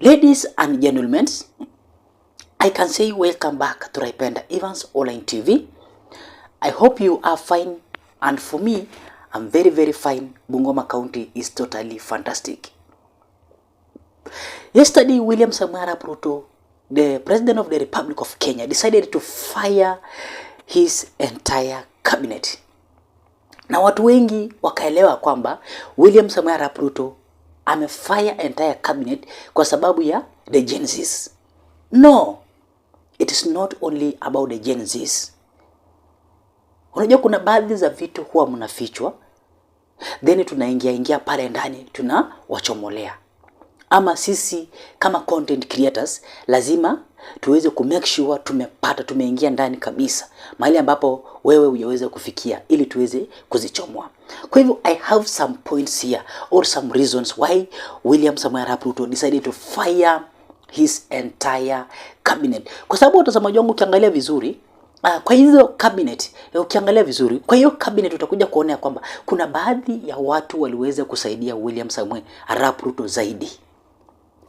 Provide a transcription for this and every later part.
Ladies and gentlemen, I can say welcome back to Raipenda Evans Online TV. I hope you are fine, and for me, I'm very fine. Bungoma County is totally fantastic. Yesterday, William Samoei Arap Ruto, the President of the Republic of Kenya, decided to fire his entire cabinet. Na watu wengi wakaelewa kwamba William Samoei Arap Ruto amefire entire cabinet kwa sababu ya the Gen Zs. No, it is not only about the Gen Zs. Unajua kuna baadhi za vitu huwa mnafichwa, then tunaingia pale ndani tunawachomolea. Ama sisi kama content creators lazima tuweze make sure tumeingia ndani kabisa mahali ambapo wewe hujaweza kufikia ili tuweze kuzichomoa. Kwa hivyo I have some points here or some reasons why William Samoei Arap Ruto decided to fire his entire cabinet. Kwa sababu watazamaji wangu ukiangalia vizuri, kwa hizo cabinet, ukiangalia vizuri, kwa hiyo cabinet utakuja kuona kwamba kuna baadhi ya watu waliweza kusaidia William Samoei Arap Ruto zaidi.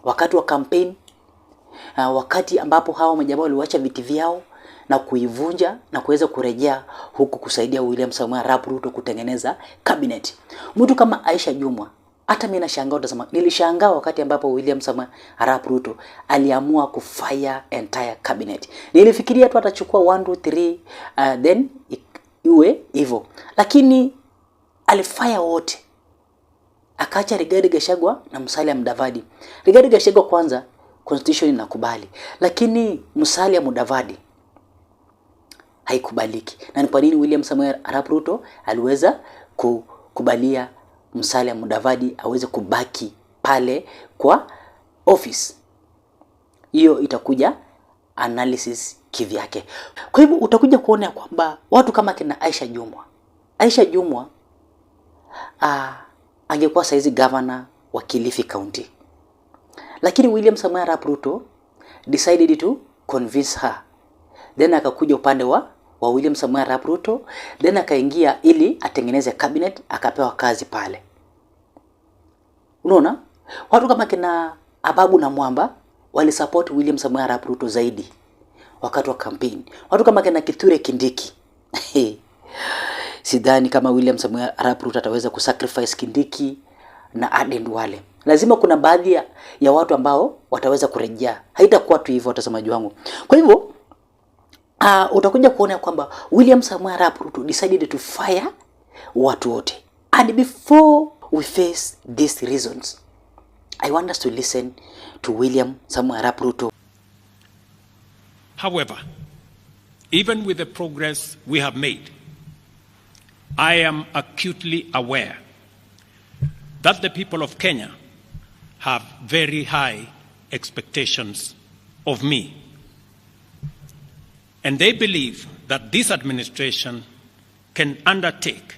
Wakati wa campaign, wakati ambapo hawa majamaa waliacha viti vyao na kuivunja na kuweza kurejea huku kusaidia William Samoei Arap Ruto kutengeneza cabinet. Mtu kama Aisha Jumwa, hata mimi nashangaa, utasema nilishangaa wakati ambapo William Samoei Arap Ruto aliamua kufire entire cabinet. Nilifikiria tu atachukua 1 2 3 then iwe hivyo. Lakini alifire wote. Akaacha Rigathi Gachagua na Musalia Mudavadi. Rigathi Gachagua kwanza constitution inakubali, lakini Musalia Mudavadi haikubaliki. Na ni kwa nini William Samoei Arap Ruto aliweza kukubalia Musalia Mudavadi aweze kubaki pale kwa office? Hiyo itakuja analysis kivyake. Kwa hivyo utakuja kuona kwamba watu kama kina Aisha Jumwa angekuwa saizi governor wa Kilifi County. Lakini William Samoei Arap Ruto decided to convince her. Then akakuja upande wa William Samoei Arap Ruto, then akaingia ili atengeneze cabinet, akapewa kazi pale. Unaona? Watu kama kina Ababu na Mwamba wali support William Samoei Arap Ruto zaidi wakati wa campaign. Watu kama kina Kithure Kindiki sidhani kama William Samoei Arap Ruto ataweza kusacrifice Kindiki na Aden Duale. Lazima kuna baadhi ya watu ambao wataweza kurejea. Haitakuwa tu hivyo watazamaji wangu. Kwa hivyo utakuja kuona kwamba William Samoei Arap Ruto decided to fire watu wote. And before we face these reasons, I want us to listen to William Samoei Arap Ruto. However, even with the progress we have made, I am acutely aware that the people of Kenya have very high expectations of me. And they believe that this administration can undertake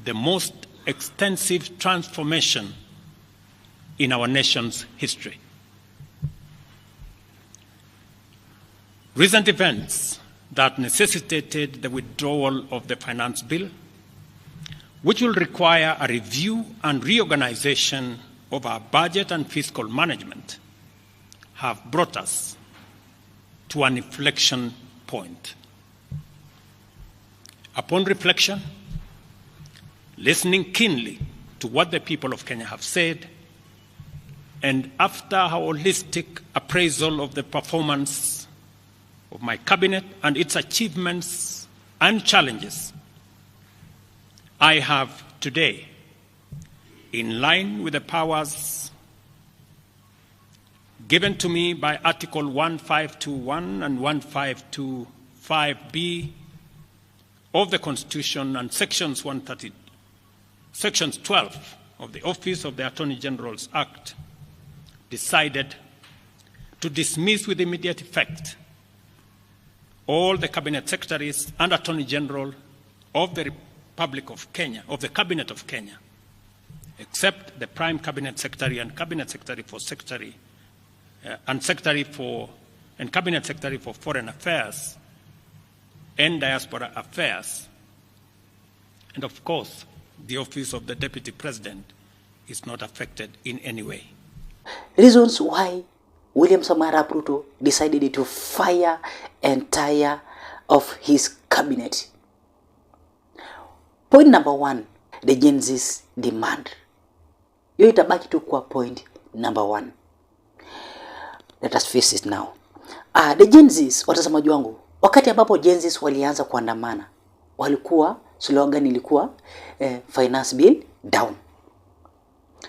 the most extensive transformation in our nation's history. Recent events that necessitated the withdrawal of the finance bill, which will require a review and reorganization of our budget and fiscal management, have brought us to an inflection point. Upon reflection, listening keenly to what the people of Kenya have said, and after a holistic appraisal of the performance of my cabinet and its achievements and challenges, I have today, in line with the powers given to me by Article 1521 and 1525B of the Constitution and Sections 12 of the Office of the Attorney General's Act, decided to dismiss with immediate effect all the Cabinet Secretaries and Attorney General of the Republic of Kenya, of the Cabinet of Kenya, except the Prime Cabinet Secretary and Cabinet Secretary for Cabinet Secretary for Foreign Affairs and Diaspora Affairs. And of course, the Office of the Deputy President is not affected in any way. reasons why William Samoei Arap Ruto decided to fire entire of his cabinet. Point number 1, the Gen Z's demand. Hiyo itabaki tu kwa point number 1. Let us face it now. The Gen Z's, watazamaji wangu, wakati ambapo Gen Z's walianza kuandamana, walikuwa slogan ilikuwa finance bill down.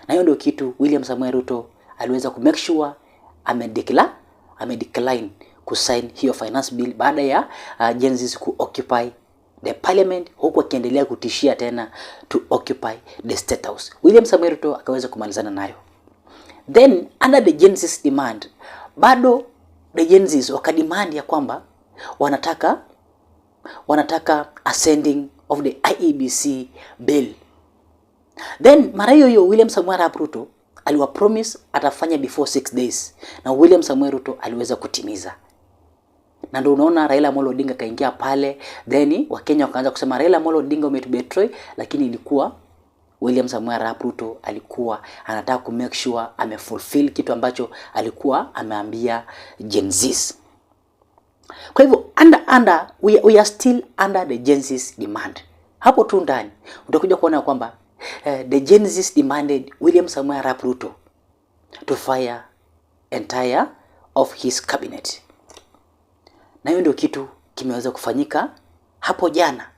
Na hiyo ndio kitu William Samoei Ruto aliweza ku make sure amedecline kusign hiyo finance bill baada ya Gen Z's ku occupy the parliament, huku akiendelea kutishia tena to occupy the state house. William Samoei Ruto akaweza kumalizana nayo. Then under the Gen Z's demand, bado the Gen Z's wakademand ya kwamba wanataka ascending of the IEBC bill. Then mara hiyo William Samoei Arap Ruto aliwa promise atafanya before 6 days, na William Samoei Ruto aliweza kutimiza. Na ndio unaona Raila Amolo Odinga kaingia pale, then Wakenya wakaanza kusema Raila Amolo Odinga umetubetray, lakini ilikuwa William Samoei Arap Ruto alikuwa anataka ku make sure amefulfill kitu ambacho alikuwa ameambia Gen Z's. Kwa hivyo we are still under the Gen Z's demand. Hapo tu ndani utakuja kuona kwamba the Gen Z's demanded William Samoei Arap Ruto to fire entire of his cabinet. Na hiyo ndio kitu kimeweza kufanyika hapo jana.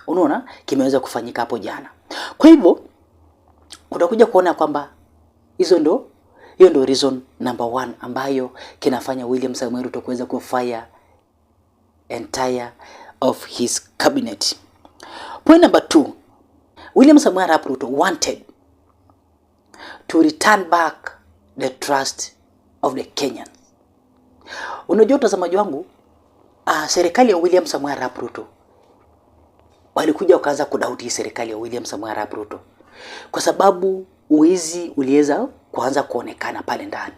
Unaona, kimeweza kufanyika hapo jana. Kwa hivyo utakuja kuona kwamba hiyo ndio reason number 1 ambayo kinafanya William Samoei Ruto kuweza kufire entire of his cabinet. Point number 2, William Samoei Arap Ruto wanted to return back the trust of the Kenyans. Unajua utazamaji wangu, serikali ya William Samoei Arap Ruto walikuja wakaanza kudauti serikali ya William Samoei Arap Ruto kwa sababu uizi uliweza kuanza kuonekana pale ndani.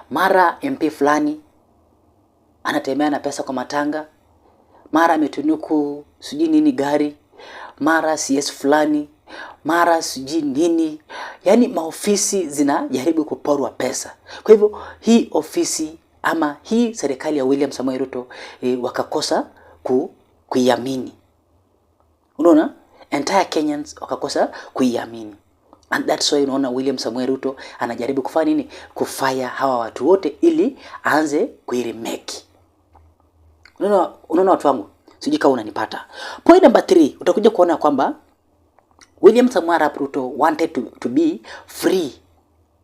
Mara MP fulani anatembea na pesa kwa matanga, mara ametunuku sijui nini gari, mara CS fulani, mara sijui nini. Yani maofisi zinajaribu kuporwa pesa. Kwa hivyo hii ofisi ama hii serikali ya William Samoei Ruto wakakosa kuiamini. Unaona? Entire Kenyans wakakosa kuiamini. And that's why unaona William Samoei Ruto anajaribu kufanya nini? Kufire hawa watu wote ili aanze kuiremake. Unaona watu wangu? Sijui kama unanipata. Point number 3, utakuja kuona kwamba William Samoei Arap Ruto wanted to be free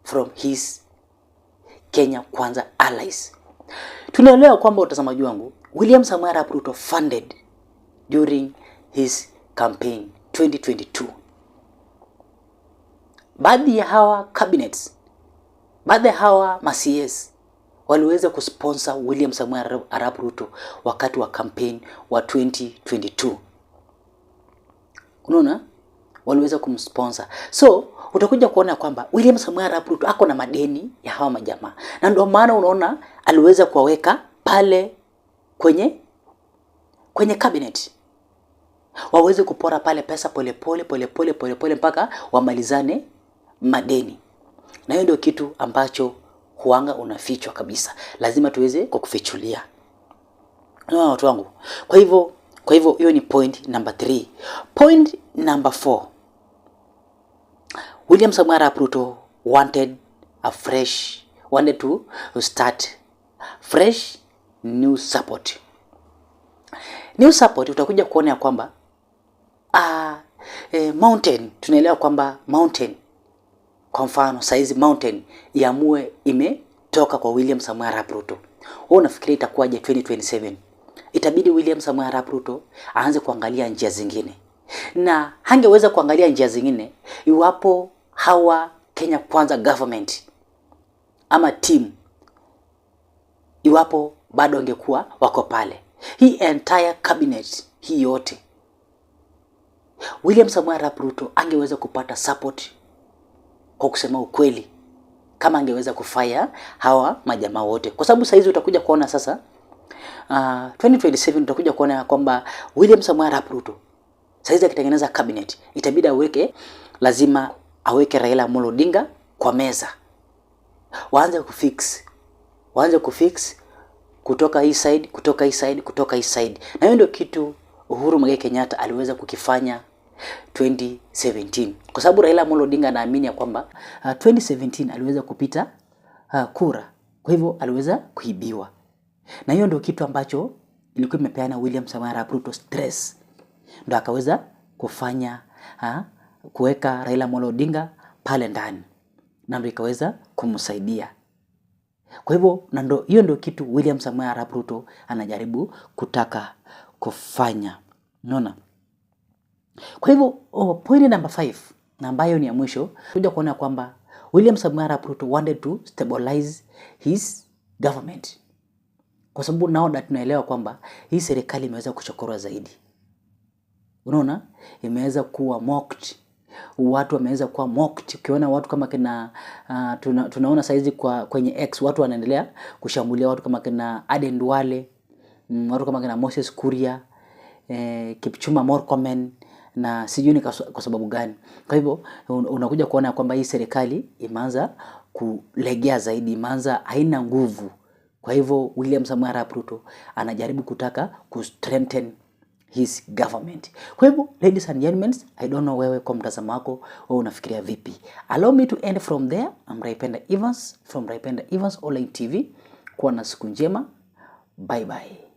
from his Kenya Kwanza allies. Tunaelewa kwamba utazamaji wangu, William Samoei Arap Ruto funded during his campaign 2022. Baadhi ya hawa cabinets, baadhi ya hawa ma-CS waliweza kusponsor William Samoei Arap Ruto wakati wa campaign wa 2022. Unaona? Waliweza kumsponsor. So, utakuja kuona kwamba William Samoei Arap Ruto ako na madeni ya hawa majamaa. Na ndio maana unaona aliweza kuwaweka pale kwenye cabinet. Waweze kupora pale pesa pole mpaka wamalizane madeni. Na hiyo ndio kitu ambacho huanga unafichwa kabisa. Lazima tuweze kukufichulia. Watu wangu. Kwa hivyo hiyo ni point number 3. Point number 4. William Samoei Arap Ruto wanted to start fresh new support. New support utakuja kuona ya kwamba mountain, tunaelewa kwamba mountain, kwa mfano saizi mountain iamue imetoka kwa William Samoei Arap Ruto. Wewe unafikiria itakuwaje 2027? Itabidi William Samoei Arap Ruto aanze kuangalia njia zingine. Na hangeweza kuangalia njia zingine iwapo hawa Kenya Kwanza government ama team iwapo bado angekuwa wako pale. Hii entire cabinet hii yote William Samoei Arap Ruto angeweza kupata support, kwa kusema ukweli, kama angeweza kufire hawa majamaa wote. Kwa sababu saizi utakuja kuona sasa 2027 utakuja kuona kwamba William Samoei Arap Ruto saizi akitengeneza cabinet itabidi aweke lazima aweke Raila Amolo Odinga kwa meza, waanze kufix kutoka hii side, kutoka hii side, kutoka hii side. Na hiyo ndio kitu Uhuru Muigai Kenyatta aliweza kukifanya 2017, kwa sababu Raila Amolo Odinga anaamini ya kwamba 2017 aliweza kupita kura, kwa hivyo aliweza kuibiwa. Na hiyo ndio kitu ambacho ilikuwa imepeana William Samoei Arap Ruto stress, ndio akaweza kufanya kuweka Raila Amolo Odinga pale ndani, na ndio ikaweza kumsaidia. Kwa hivyo hiyo ndio kitu William Samoei Arap Ruto anajaribu kutaka kufanya. Unaona? Kwa hivyo point number 5 na ambayo ni ya mwisho, kuja kuona kwamba William Samoei Arap Ruto wanted to stabilize his government. Kwa sababu nao tunaelewa kwamba hii serikali imeweza kuchokorwa zaidi. Unaona? Imeweza kuwa mocked. Watu wameweza kuwa mocked. Ukiona watu kama kina tunaona saizi kwenye X watu wanaendelea kushambulia watu kama kina Aden Duale, watu kama kina Moses Kuria, Kipchumba Murkomen, na sijui ni kwa sababu gani. Kwa hivyo unakuja kuona kwamba hii serikali imeanza kulegea zaidi, imeanza haina nguvu. Kwa hivyo William Samoei Arap Ruto anajaribu kutaka strengthen his government. Kwa hivyo ladies and gentlemen, I don't know wewe kwa mtazamo wako wewe unafikiria vipi? Allow me to end from there. I'm Raipenda Evans from Raipenda Evans Online TV. Kuwa na siku njema. Bye bye.